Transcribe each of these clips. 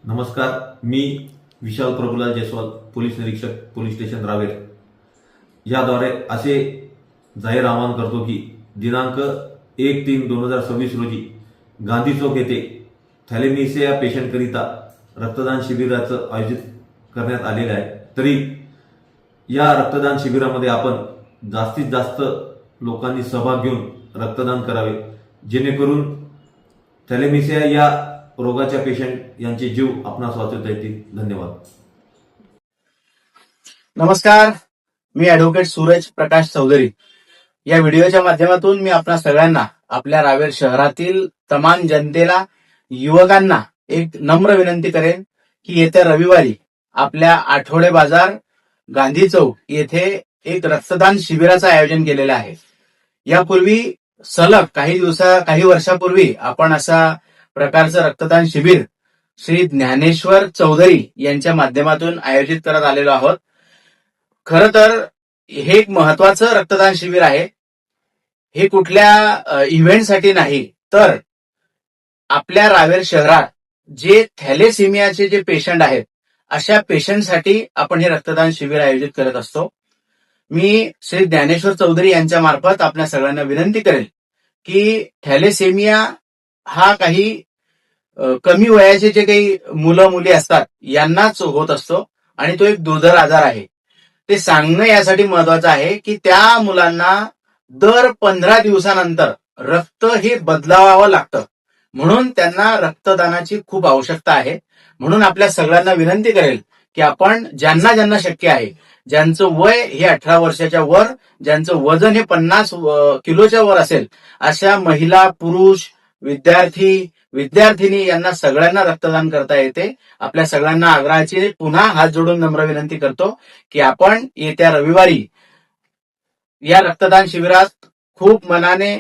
नमस्कार, मी विशाल प्रभुलाल जयस्वाल, पोलीस निरीक्षक, police station Raver याद्वारे असे जाहीर आवाहन करतो की दिनांक 1/3/2026 रोजी गांधी चौक येथे थॅलेमिसिया पेशंटकरिता रक्तदान शिबिराचं आयोजित करण्यात आलेलं आहे। तरी या रक्तदान शिबिरामध्ये आपण जास्तीत जास्त लोकांनी सहभाग घेऊन रक्तदान करावे, जेणेकरून थॅलेमिसिया या रोगाच्या पेशंट यांचे जीव आपणास वाचवता येतील। धन्यवाद। नमस्कार, मी ॲडव्होकेट सूरज प्रकाश चौधरी। या व्हिडिओच्या माध्यमातून मी आपल्या सगळ्यांना, आपल्या रावेर शहरातील तमाम जनतेला, युवकांना एक नम्र विनंती करेन की येत्या रविवारी आपल्या आठवडे बाजार गांधी चौक येथे एक रक्तदान शिबिराचं आयोजन केलेलं आहे। यापूर्वी सलग काही वर्षापूर्वी आपण अशा प्रकारचं रक्तदान शिबिर श्री ज्ञानेश्वर चौधरी यांच्या माध्यमातून आयोजित करत आलेलो आहोत। खरं तर हे एक महत्वाचं रक्तदान शिबिर आहे। हे कुठल्या इव्हेंटसाठी नाही, तर आपल्या रावेर शहरात जे थॅलेसिमियाचे जे पेशंट आहेत, अशा पेशंटसाठी आपण हे रक्तदान शिबिर आयोजित करत असतो। मी श्री ज्ञानेश्वर चौधरी यांच्या मार्फत आपल्या सगळ्यांना विनंती करेल की थॅलेसेमिया हा काही कमी वयाचे जे काही मुलं मुली असतात यांनाच होत असतो आणि तो एक दुर्धर आजार आहे। ते सांगणं यासाठी महत्वाचं आहे की त्या मुलांना दर 15 दिवसानंतर रक्त हे बदलावावं लागतं, म्हणून त्यांना रक्तदानाची खूप आवश्यकता आहे। म्हणून आपल्या सगळ्यांना विनंती करेल की आपण ज्यांना ज्यांना शक्य आहे, ज्यांचं वय हे 18 वर्षाच्या वर, ज्यांचं वजन हे 50 किलोच्या वर असेल, अशा महिला, पुरुष, विद्यार्थी, विद्यार्थिनी यांना सगळ्यांना रक्तदान करता येते। आपल्या सगळ्यांना आग्रहाची पुन्हा हात जोडून नम्र विनंती करतो की आपण येत्या रविवारी या रक्तदान शिबिरात खूप मनाने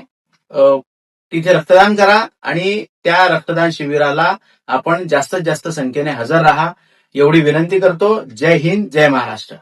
तिथे रक्तदान करा आणि त्या रक्तदान शिबिराला आपण जास्तीत जास्त संख्येने हजर राहा, एवढी विनंती करतो। जय हिंद, जय महाराष्ट्र।